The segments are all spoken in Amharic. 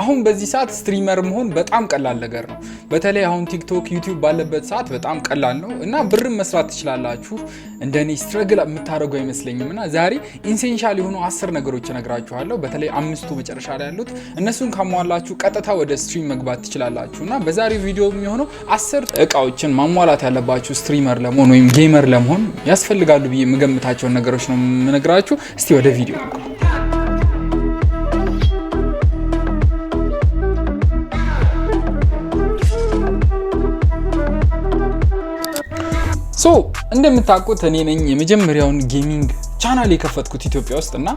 አሁን በዚህ ሰዓት ስትሪመር መሆን በጣም ቀላል ነገር ነው። በተለይ አሁን ቲክቶክ ዩቲዩብ ባለበት ሰዓት በጣም ቀላል ነው እና ብርም መስራት ትችላላችሁ። እንደኔ ስትረግል የምታደርጉ አይመስለኝም እና ዛሬ ኢንሴንሻል የሆኑ 10 ነገሮች እነግራችኋለሁ። በተለይ 5ቱ መጨረሻ ላይ ያሉት እነሱን ካሟላችሁ ቀጥታ ወደ ስትሪም መግባት ትችላላችሁ እና በዛሬው ቪዲዮ የሚሆነው 10 እቃዎችን ማሟላት ያለባችሁ ስትሪመር ለመሆን ወይም ጌመር ለመሆን ያስፈልጋሉ ብዬ የምገምታቸውን ነገሮች ነው የምነግራችሁ። እስቲ ወደ ቪዲዮ እንደምታውቁት እኔ ነኝ የመጀመሪያውን ጌሚንግ ቻናል የከፈትኩት ኢትዮጵያ ውስጥ እና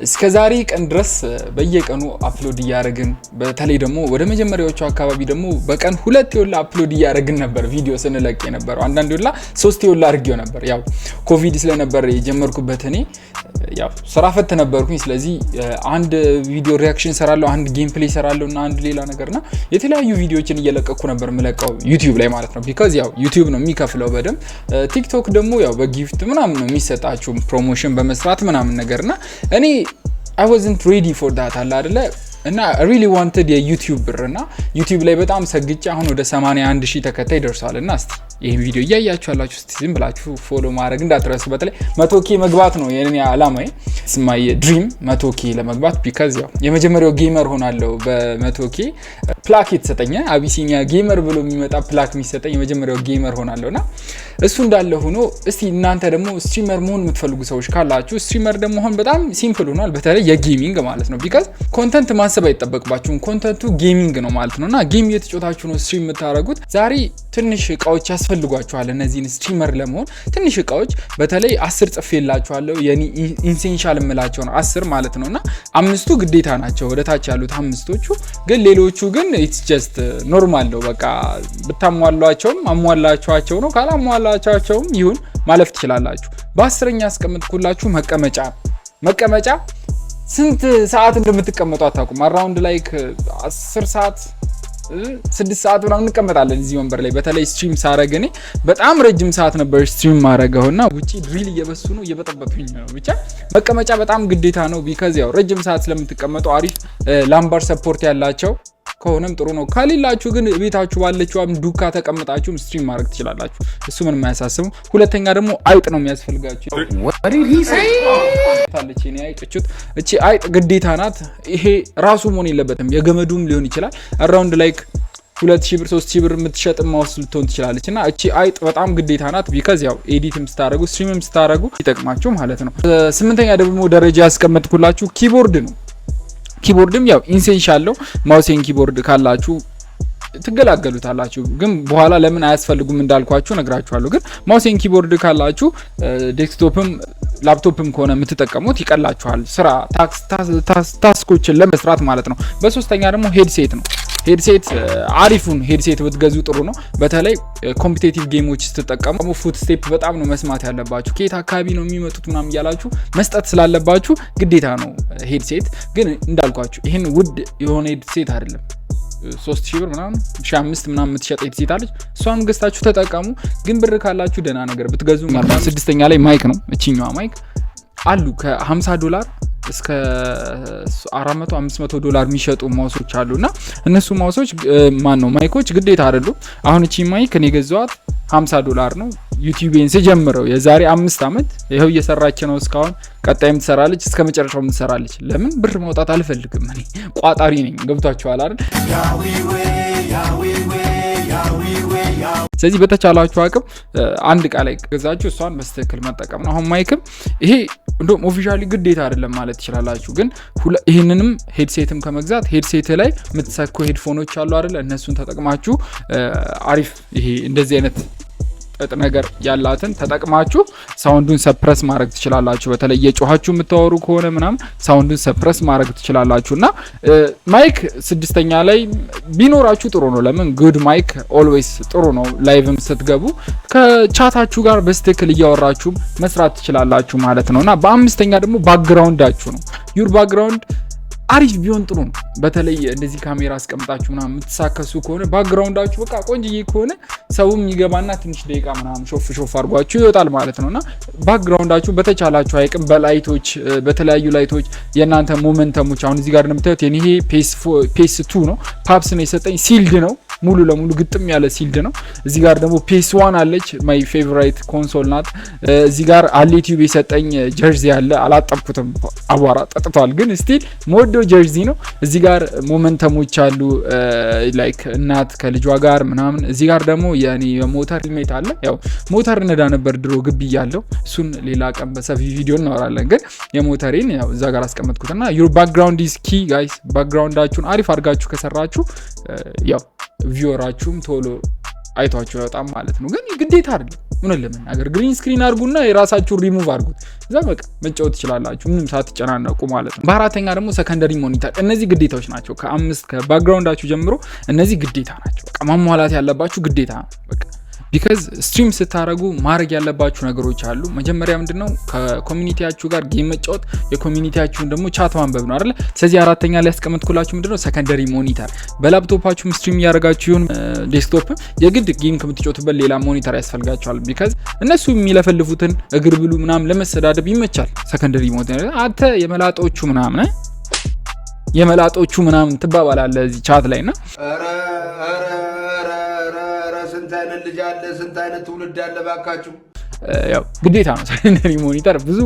እስከዛሬ ቀን ድረስ በየቀኑ አፕሎድ እያደረግን በተለይ ደግሞ ወደ መጀመሪያዎቹ አካባቢ ደግሞ በቀን 2 ይወላ አፕሎድ እያደረግን ነበር ቪዲዮ ስንለቅ የነበረው። አንዳንድ ይወላ 3 ይወላ አድርጌው ነበር። ያው ኮቪድ ስለነበር የጀመርኩበት እኔ ያው ስራ ፈት ነበርኩኝ። ስለዚህ አንድ ቪዲዮ ሪአክሽን ሰራለሁ፣ አንድ ጌም ፕሌይ ሰራለሁ እና አንድ ሌላ ነገርና የተለያዩ ቪዲዮዎችን እየለቀኩ ነበር የምለቀው ዩቲዩብ ላይ ማለት ነው። ቢካዝ ያው ዩቲዩብ ነው የሚከፍለው በደንብ። ቲክቶክ ደግሞ ያው በጊፍት ምናምን ነው የሚሰጣችሁ ፕሮሞሽን በመስራት ምናምን ነገርና እኔ I wasn't ready for that አለ አይደለ እና I really wanted የዩቲዩብ ብርና ዩቲዩብ ላይ በጣም ሰግጬ አሁን ወደ 81000 ተከታይ ደርሷልና እስቲ ይሄን ቪዲዮ እያያችሁ ያላችሁ እስቲ ዝም ብላችሁ ፎሎ ማድረግ እንዳትረሱ። በተለይ 100k መግባት ነው የኔ አላማዬ። ስማይ ድሪም 100k ለመግባት ቢካዝ ያው የመጀመሪያው ጌመር ሆናለሁ በ100k ፕላክ የተሰጠኝ አቢሲኒያ ጌመር ብሎ የሚመጣ ፕላክ የሚሰጠኝ የመጀመሪያው ጌመር ሆናለሁና እሱ እንዳለ ሆኖ እስቲ እናንተ ደግሞ ስትሪመር መሆን የምትፈልጉ ሰዎች ካላችሁ ስትሪመር ደግሞ አሁን በጣም ሲምፕል ሆኗል። በተለይ የጌሚንግ ማለት ነው። ቢካዝ ኮንተንት ማሰብ አይጠበቅባችሁም። ኮንተንቱ ጌሚንግ ነው ማለት ነውና ጌም እየተጫወታችሁ ነው ስትሪም የምታደርጉት። ዛሬ ትንሽ እቃዎች ያስፈልጓችኋል እነዚህን ስትሪመር ለመሆን ትንሽ እቃዎች በተለይ 10 ጽፌላችኋለሁ። የኔ ኢንሴንሻል የምላቸው ነው 10 ማለት ነውና 5ቱ ግዴታ ናቸው ወደ ታች ያሉት 5ቶቹ ግን ሌሎቹ ግን ኢትስ ጀስት ኖርማል ነው። በቃ ብታሟሏቸውም አሟላችኋቸው ነው፣ ካላሟላችኋቸውም ይሁን ማለፍ ትችላላችሁ። በ10ኛ አስቀምጥኩላችሁ መቀመጫ ስንት ሰዓት እንደምትቀመጡ አታውቁም። አራውንድ ላይክ 10 ሰዓት 6 ሰዓት ምናምን እንቀመጣለን እዚህ ወንበር ላይ። በተለይ ስትሪም ሳረግ እኔ በጣም ረጅም ሰዓት ነበር ስትሪም ማረገውና ውጪ ድሪል እየበሱ ነው እየበጠበጡኝ ነው። ብቻ መቀመጫ በጣም ግዴታ ነው። ቢካዝ ያው ረጅም ሰዓት ስለምትቀመጡ አሪፍ ላምባር ሰፖርት ያላቸው ከሆነም ጥሩ ነው። ካሌላችሁ ግን ቤታችሁ ባለችው ዱካ ተቀምጣችሁ ስትሪም ማድረግ ትችላላችሁ። እሱ ምንም አያሳስብም። ሁለተኛ ደግሞ አይጥ ነው የሚያስፈልጋችሁ። ታለች እኔ አይጥቹት እቺ አይጥ ግዴታ ናት። ይሄ ራሱ መሆን የለበትም የገመዱም ሊሆን ይችላል። አራውንድ ላይክ 2000 ብር 3000 ብር የምትሸጥ ማውስ ልትሆን ትችላለች እና እቺ አይጥ በጣም ግዴታ ናት። ቢካዝ ያው ኤዲትም ስታረጉ ስትሪምም ስታረጉ ይጠቅማችሁ ማለት ነው። 8ኛ ደግሞ ደረጃ ያስቀመጥኩላችሁ ኪቦርድ ነው። ኪቦርድም ያው ኢንሴንሻል ነው። ማውሴን ኪቦርድ ካላችሁ ትገላገሉታላችሁ። ግን በኋላ ለምን አያስፈልጉም እንዳልኳችሁ ነግራችኋለሁ። ግን ማውሴን ኪቦርድ ካላችሁ ዴስክቶፕም ላፕቶፕም ከሆነ የምትጠቀሙት ይቀላችኋል ስራ ታስኮችን ለመስራት ማለት ነው። በ3ኛ ደግሞ ሄድሴት ነው። ሄድሴት አሪፉን ሄድሴት ብትገዙ ጥሩ ነው። በተለይ ኮምፒቲቲቭ ጌሞች ስትጠቀሙ ፉት ስቴፕ በጣም ነው መስማት ያለባችሁ። ከየት አካባቢ ነው የሚመጡት ምናምን እያላችሁ መስጠት ስላለባችሁ ግዴታ ነው ሄድሴት። ግን እንዳልኳችሁ ይሄን ውድ የሆነ ሄድሴት አይደለም 3000 ብር ምናምን 1500 ምናምን የምትሸጥ ሄድሴት አለች። እሷን ገዝታችሁ ተጠቀሙ። ግን ብር ካላችሁ ደህና ነገር ብትገዙ ማለት 6ኛ ላይ ማይክ ነው። እቺኛዋ ማይክ አሉ ከ$50 እስከ $400-500 የሚሸጡ ማውሶች አሉና እነሱ ማውሶች ማይኮች ግዴታ አይደሉም። አሁን እቺ ማይክ እኔ ገዛኋት $50 ነው። ዩቲዩብን ስጀምረው የዛሬ 5 አመት ይሄው እየሰራች ነው እስካሁን። ቀጣይም ትሰራለች እስከ መጨረሻው ትሰራለች። ለምን ብር ማውጣት አልፈልግም። እኔ ቋጣሪ ነኝ። ገብቷችኋል አይደል? ስለዚህ በተቻላችሁ አቅም አንድ እቃ ላይ ገዛችሁ እሷን በስትክክል መጠቀም ነው። አሁን ማይክም ይሄ እንደውም ኦፊሻሊ ግዴታ አይደለም ማለት ትችላላችሁ። ግን ይሄንንም ሄድሴትም ከመግዛት ሄድሴት ላይ የምትሰኩ ሄድፎኖች አሉ አይደል? እነሱን ተጠቅማችሁ አሪፍ ይሄ እንደዚህ አይነት ጥጥ ነገር ያላትን ተጠቅማችሁ ሳውንዱን ሰፕረስ ማድረግ ትችላላችሁ። በተለይ የጮሃችሁ የምታወሩ ከሆነ ምናምን ሳውንዱን ሰፕረስ ማድረግ ትችላላችሁና ማይክ 6ኛ ላይ ቢኖራችሁ ጥሩ ነው። ለምን ጉድ ማይክ ኦልዌይስ ጥሩ ነው። ላይቭም ስትገቡ ከቻታችሁ ጋር በስትክክል እያወራችሁ መስራት ትችላላችሁ ማለት ነውና በ5ኛ ደግሞ ባክግራውንዳችሁ ነው። ዩር ባክግራውንድ አሪፍ ቢሆን ጥሩ ነው። በተለይ እንደዚህ ካሜራ አስቀምጣችሁ ምናምን የምትሳከሱ ከሆነ ባክግራውንዳችሁ በቃ ቆንጅዬ ከሆነ ሰውም ይገባና ትንሽ ደቂቃ ምናምን ሾፍ አድርጓችሁ ይወጣል ማለት ነውና ባክግራውንዳችሁ በተቻላችሁ አይቅም በላይቶች በተለያዩ ላይቶች የእናንተ ሞመንተሞች አሁን እዚህ ጋር እንደምታዩት የኔ PS2 ነው ፓፕስ ነው የሰጠኝ ሲልድ ነው ሙሉ ለሙሉ ግጥም ያለ ሲልድ ነው። እዚህ ጋር ደግሞ PS1 አለች ማይ ፌቨራይት ኮንሶል ናት። እዚህ ጋር አሌቲዩብ የሰጠኝ ጀርዚ አለ አላጠብኩትም አቧራ ጠጥቷል ግን ስቲል ሞዶ ጀርዚ ነው። እዚህ ጋር ሞመንተሞች አሉ ላይክ እናት ከልጇ ጋር ምናምን። እዚህ ጋር ደግሞ የኔ የሞተር ሄልሜት አለ። ያው ሞተር ነዳ ነበር ድሮ ግቢ ያለው እሱን ሌላ ቀን በሰፊ ቪዲዮ እናወራለን። ግን የሞተሬን ያው እዛ ጋር አስቀመጥኩትና ዩር ባክግራውንድ ኢዝ ኪ ጋይስ። ባክግራውንዳችሁን አሪፍ አድርጋችሁ ከሰራችሁ ያው ቪወራችሁም ቶሎ አይቷችሁ ያወጣም ማለት ነው። ግን ግዴታ አይደለም ምን ለመናገር ግሪን ስክሪን አድርጉና የራሳችሁን ሪሙቭ አድርጉት እዛ በቃ መጫወት ትችላላችሁ ምንም ሳትጨናነቁ ማለት ነው። በአራተኛ ደግሞ ሰከንደሪ ሞኒተር። እነዚህ ግዴታዎች ናቸው። ከባክግራውንዳችሁ ጀምሮ እነዚህ ግዴታ ናቸው። በቃ ማሟላት ያለባችሁ ግዴታ ነው በቃ ቢካዝ ስትሪም ስታረጉ ማድረግ ያለባችሁ ነገሮች አሉ። መጀመሪያ ምንድነው ከኮሚኒቲያችሁ ጋር ጌም መጫወት፣ የኮሚኒቲያችሁን ደግሞ ቻት ማንበብ ነው አይደል? ስለዚህ አራተኛ ላይ ያስቀመጥኩላችሁ ምንድነው ሰከንደሪ ሞኒተር። በላፕቶፓችሁም ስትሪም እያደረጋችሁ ይሁን ዴስክቶፕ የግድ ጌም ከምትጫወቱበት ሌላ ሞኒተር ያስፈልጋችኋል። ቢካዝ እነሱ የሚለፈልፉትን እግር ብሉ ምናምን ለመሰዳደብ ይመቻል ሰከንደሪ ሞኒተር። አንተ የመላጦቹ ምናምን ትባባላለህ እዚህ ቻት ላይና ስንት አይነት ልጅ አለ፣ ስንት አይነት ትውልድ አለ ባካችሁ። ያው ግዴታ ነው ሰከንደሪ ሞኒተር ብዙ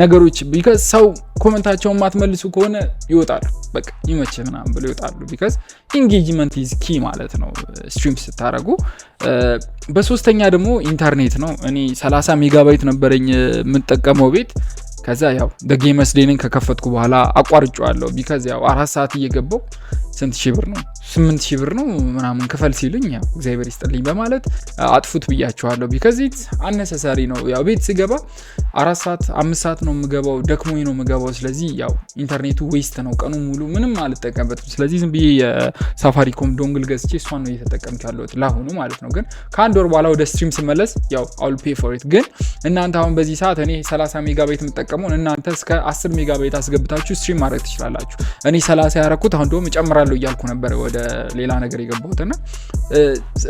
ነገሮች ቢካዝ ሰው ኮሜንታቸውን ማትመልሱ ከሆነ ይወጣሉ በቃ ይመች ምናምን ብለው ይወጣሉ። ቢካዝ ኢንጌጅመንት ኢዝ ኪ ማለት ነው ስትሪም ስታረጉ። በሶስተኛ ደግሞ ኢንተርኔት ነው። እኔ 30 ሜጋባይት ነበረኝ የምጠቀመው ቤት ከዛ ያው በጌመስ ዴንን ከከፈትኩ በኋላ አቋርጬዋለሁ። ቢካዝ ያው 4 ሰዓት እየገባው ስንት ሺህ ብር ነው 8,000 ብር ነው ምናምን ክፈል ሲሉኝ ያው እግዚአብሔር ይስጥልኝ በማለት አጥፉት ብያቸዋለሁ። ቢካዝ ኢትስ አነሰሰሪ ነው። ያው ቤት ስገባ 4 ሰዓት 5 ሰዓት ነው የምገባው ደክሞኝ ነው የምገባው። ስለዚህ ያው ኢንተርኔቱ ዌስት ነው ቀኑ ሙሉ ምንም አልጠቀምበትም። ስለዚህ ዝም ብዬ የሳፋሪኮም ዶንግል ገዝቼ እሷን ነው እየተጠቀምኩ ያለሁት ላሁኑ ማለት ነው። ግን ከአንድ ወር በኋላ ወደ ስትሪም ስመለስ ያው አውል ፔ ፎር ኢት። ግን እናንተ አሁን በዚህ ሰዓት እኔ 30 ሜጋባይት የምጠቀመው እናንተ እስከ 10 ሜጋባይት አስገብታችሁ ስትሪም ማድረግ ትችላላችሁ። እኔ 30 ያረኩት አሁን ደግሞ እጨምራለሁ እያልኩ ነበር ወደ ሌላ ነገር የገባሁትና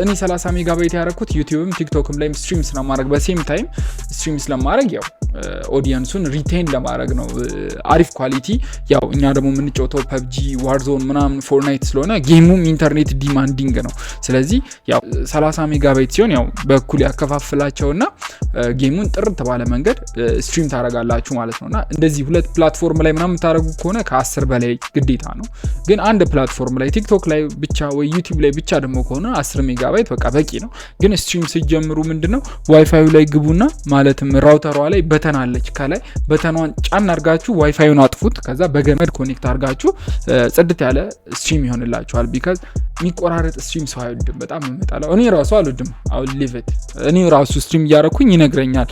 እኔ 30 ሜጋባይት ያረኩት ዩቲዩብም ቲክቶክም ላይ ስትሪም ስለማድረግ በሴም ታይም ስትሪም ስለማድረግ ያው ኦዲየንሱን ሪቴን ለማድረግ ነው አሪፍ ኳሊቲ። ያው እኛ ደግሞ የምንጫወተው ፐብጂ ዋርዞን ምናምን ፎርትናይት ስለሆነ ጌሙም ኢንተርኔት ዲማንዲንግ ነው። ስለዚህ ያው 30 ሜጋባይት ሲሆን ያው በኩል ያከፋፍላቸውና ጌሙን ጥርት ባለ መንገድ ስትሪም ታረጋላችሁ ማለት ነውና እንደዚህ ሁለት ፕላትፎርም ላይ ምናምን ታረጉ ከሆነ ከ10 በላይ ግዴታ ነው። ግን አንድ ፕላትፎርም ላይ ቲክቶክ ላይ ብቻ ወይ ዩቲዩብ ላይ ብቻ ደግሞ ከሆነ 10 ሜጋባይት በቃ በቂ ነው። ግን ስትሪም ሲጀምሩ ምንድነው ዋይፋዩ ላይ ግቡና ማለትም ራውተሯ ላይ በተን አለች ከላይ በተኗን ጫን አድርጋችሁ ዋይፋዩን አጥፉት። ከዛ በገመድ ኮኔክት አድርጋችሁ ጽድት ያለ ስትሪም ይሆንላችኋል። ቢካዝ የሚቆራረጥ ስትሪም ሰው አይወድም። በጣም የምጠላው እኔ ራሱ አልወድም። አው ሊቭ ኢት እኔ ራሱ ስትሪም እያደረኩኝ ይነግረኛል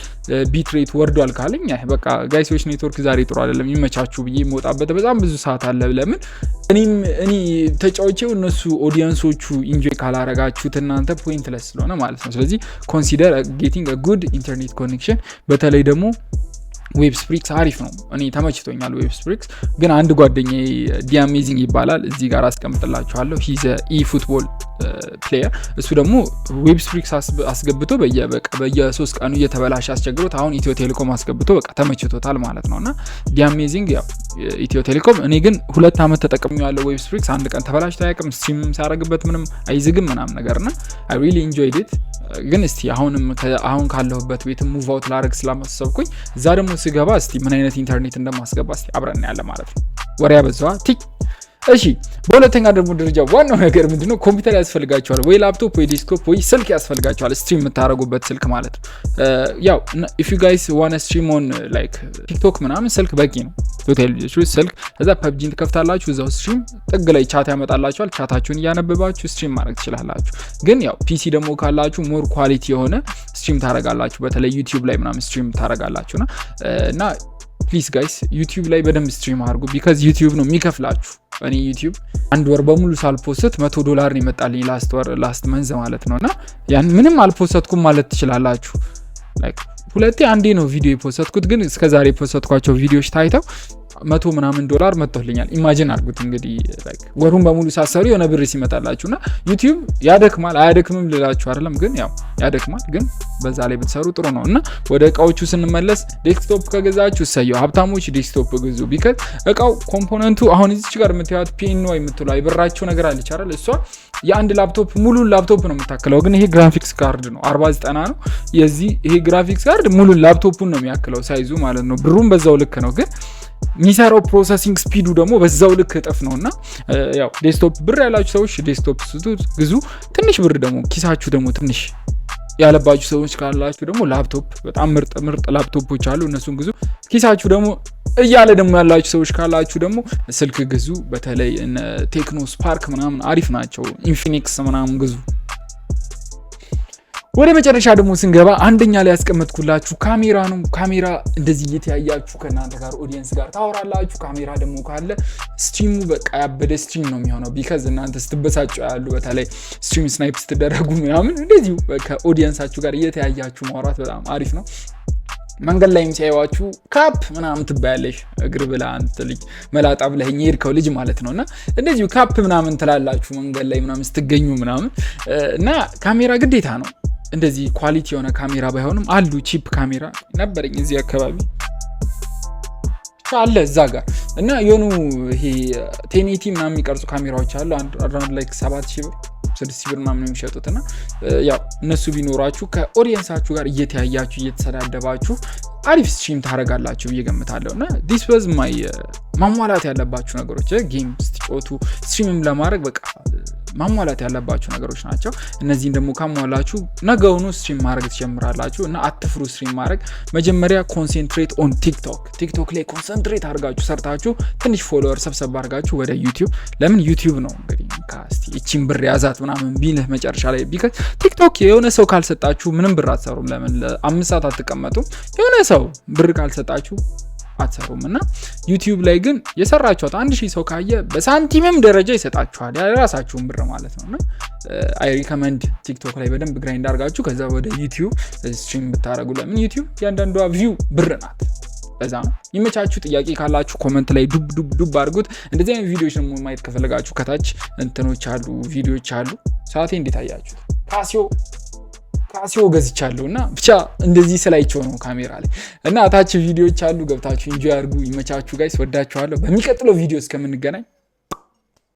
ቢት ሬት ወርዷል ካለኝ በቃ ጋይሶች ኔትወርክ ዛሬ ጥሩ አይደለም ይመቻችሁ ብዬ የምወጣበት በጣም ብዙ ሰዓት አለ። ለምን እኔ ተጫውቼው እነሱ ኦዲየንሶቹ ኢንጆይ ካላረጋችሁት እናንተ ፖይንትለስ ስለሆነ ማለት ነው። ስለዚህ ኮንሲደር ጌቲንግ አ ጉድ ኢንተርኔት ኮኔክሽን። በተለይ ደግሞ ዌብስፕሪክስ አሪፍ ነው። እኔ ተመችቶኛል ዌብስፕሪክስ። ግን አንድ ጓደኛዬ ዲአሜዚንግ ይባላል እዚህ ጋር አስቀምጥላችኋለሁ። ሂዝ ኢ ፉትቦል ፕሌየር። እሱ ደግሞ ዌብስፕሪክስ አስገብቶ በየ3 ቀኑ እየተበላሸ አስቸግሮት አሁን ኢትዮ ቴሌኮም አስገብቶ በቃ ተመችቶታል ማለት ነውና ዲአሜዚንግ ያው ኢትዮ ቴሌኮም። እኔ ግን 2 አመት ተጠቅሜዋለሁ ዌብስፕሪክስ። አንድ ቀን ተበላሽቶ አያውቅም። ስትሪም ሳረግበት ምንም አይዝግም ምናምን ነገርና አይ ሪሊ ኢንጆይድ ኢት። ግን እስቲ አሁን ካለሁበት ቤት ሙቭ አውት ላረግ ስላሰብኩኝ እዛ ደግሞ ስገባ እስቲ ምን አይነት ኢንተርኔት እንደማስገባ እስቲ አብረን ያለ ማለት ነው። ወሬ ያበዛዋ ቲክ። እሺ በሁለተኛ ደግሞ ደረጃ ዋናው ነገር ምንድነው ኮምፒውተር ያስፈልጋችኋል ወይ ላፕቶፕ ወይ ዴስክቶፕ ወይ ስልክ ያስፈልጋችኋል ስትሪም የምታረጉበት ስልክ ማለት ነው። ያው if you guys want to stream on like ቲክቶክ ምናምን ስልክ በቂ ነው። ቶታል ስልክ ከዛ ፐብጂን ትከፍታላችሁ እዛው ስትሪም ጥግ ላይ ቻት ያመጣላችኋል። ቻታችሁን እያነበባችሁ ስትሪም ማድረግ ትችላላችሁ። ግን ያው ፒሲ ደግሞ ካላችሁ ሞር ኳሊቲ የሆነ ስትሪም ታረጋላችሁ። በተለይ ዩቲዩብ ላይ ምናምን ስትሪም ታረጋላችሁና እና ፕሊዝ ጋይስ ዩቲዩብ ላይ በደንብ ስትሪም አድርጉ። ቢካዝ ዩቲዩብ ነው የሚከፍላችሁ። እኔ ዩቲዩብ አንድ ወር በሙሉ ሳልፖስት $100 ነው የመጣልኝ ላስት መንዝ ማለት ነውና ያን ምንም አልፖስትኩም ማለት ትችላላችሁ። ላይክ ሁለቴ አንዴ ነው ቪዲዮ የፖስትኩት። ግን እስከዛሬ የፖስትኳቸው ቪዲዮዎች ታይተው $100 ምናምን መጥቶልኛል። ኢማጂን አድርጉት እንግዲህ ላይክ ወሩን በሙሉ ሳሰሩ የሆነ ብር ሲመጣላችሁና ዩቲዩብ ያደክማል አያደክምም ልላችሁ አይደለም፣ ግን ያው ያደክማል፣ ግን በዛ ላይ ብትሰሩ ጥሩ ነው። እና ወደ እቃዎቹ ስንመለስ ዴስክቶፕ ከገዛችሁ እሰየው፣ ሀብታሞች ዴስክቶፕ ግዙ። ቢካዝ እቃው ኮምፖነንቱ አሁን እዚች ጋር የምታዩት ፒኤንኦ የምትለው አይበራችሁ ነገር አለች አይደል? እሷ የአንድ ላፕቶፕ ሙሉን ላፕቶፕ ነው የምታክለው። ግን ይሄ ግራፊክስ ካርድ ነው 4090 ነው የዚህ ይሄ ግራፊክስ ካርድ ሙሉን ላፕቶፑን ነው የሚያክለው ሳይዙ ማለት ነው። ብሩም በዛው ልክ ነው ግን ሚሰራው ፕሮሰሲንግ ስፒዱ ደግሞ በዛው ልክ እጥፍ ነውና ያው ዴስክቶፕ ብር ያላችሁ ሰዎች ዴስክቶፕ ግዙ። ትንሽ ብር ደግሞ ኪሳችሁ ደግሞ ትንሽ ያለባችሁ ሰዎች ካላችሁ ደግሞ ላፕቶፕ በጣም ምርጥ ላፕቶፖች አሉ፣ እነሱን ግዙ። ኪሳችሁ ደግሞ እያለ ደግሞ ያላችሁ ሰዎች ካላችሁ ደግሞ ስልክ ግዙ። በተለይ ቴክኖ ስፓርክ ምናምን አሪፍ ናቸው። ኢንፊኒክስ ምናምን ግዙ። ወደ መጨረሻ ደግሞ ስንገባ አንደኛ ላይ ያስቀመጥኩላችሁ ካሜራ ነው። ካሜራ እንደዚህ እየተያያችሁ ከእናንተ ጋር ኦዲየንስ ጋር ታወራላችሁ። ካሜራ ደግሞ ካለ ስትሪሙ በቃ ያበደ ስትሪም ነው የሚሆነው። ቢካዝ እናንተ ስትበሳጩ ያሉ በተለይ ስትሪም ስናይፕ ስትደረጉ ምናምን እንደዚሁ ከኦዲየንሳችሁ ጋር እየተያያችሁ ማውራት በጣም አሪፍ ነው። መንገድ ላይም ሲያዩዋችሁ ካፕ ምናምን ትባያለሽ፣ እግር ብላ አንተ ልጅ መላጣ ብለኸኝ የሄድከው ልጅ ማለት ነውና እንደዚሁ ካፕ ምናምን ትላላችሁ መንገድ ላይ ምናምን ስትገኙ ምናምን እና ካሜራ ግዴታ ነው። እንደዚህ ኳሊቲ የሆነ ካሜራ ባይሆንም አሉ ቺፕ ካሜራ ነበረኝ እዚህ አካባቢ አለ እዛ ጋር እና የሆኑ ይሄ ቴኒቲ ምናምን የሚቀርጹ ካሜራዎች አሉ አራውንድ ላይክ 7000 ብር 6000 ብር ምናምን የሚሸጡትና ያው እነሱ ቢኖራችሁ ከኦዲየንሳችሁ ጋር እየተያያችሁ እየተሰዳደባችሁ አሪፍ ስትሪም ታረጋላችሁ ብዬ ገምታለሁ። እና ዲስ ዋዝ ማይ ማሟላት ያለባችሁ ነገሮች ጌም ስትጫወቱ ስትሪምም ለማድረግ በቃ ማሟላት ያለባችሁ ነገሮች ናቸው። እነዚህን ደግሞ ካሟላችሁ ነገውኑ ስትሪም ማድረግ ትጀምራላችሁ። እና አትፍሩ ስትሪም ማድረግ። መጀመሪያ ኮንሰንትሬት ኦን ቲክቶክ ላይ ኮንሰንትሬት አድርጋችሁ ሰርታችሁ ትንሽ ፎሎወር ሰብሰብ አድርጋችሁ ወደ ዩቲዩብ ለምን ዩቲዩብ ነው እንግዲህ ካስቲ እቺን ብር ያዛት ምናምን ቢልህ መጨረሻ ላይ ቢከት ቲክቶክ የሆነ ሰው ካልሰጣችሁ ምንም ብር አትሰሩም። ለምን ለ5 ሰዓት አትቀመጡም? የሆነ ሰው ብር ካልሰጣችሁ አትሰሩም። እና ዩቲዩብ ላይ ግን የሰራችኋት 1000 ሰው ካየ በሳንቲምም ደረጃ ይሰጣችኋል የራሳችሁን ብር ማለት ነውና አይ ሪከመንድ ቲክቶክ ላይ በደንብ ግራይንድ አድርጋችሁ ከዛ ወደ ዩቲዩብ ስትሪም ብታረጉ። ለምን ዩቲዩብ ያንዳንዷ ቪው ብር ናት። በዛ ነው። ይመቻችሁ። ጥያቄ ካላችሁ ኮሜንት ላይ ዱብ አድርጉት። እንደዚህ አይነት ቪዲዮዎች ደግሞ ማየት ከፈለጋችሁ ከታች እንትኖች አሉ ቪዲዮዎች አሉ። ሰዓቴ እንዴት አያችሁ? ካሲዮ ገዝቻለሁ እና ብቻ እንደዚህ ስላይቸው ነው ካሜራ ላይ እና ታች ቪዲዮዎች አሉ ገብታችሁ ኢንጆይ አድርጉ። ይመቻችሁ ጋይስ፣ ወዳችኋለሁ። በሚቀጥለው ቪዲዮ እስከምንገናኝ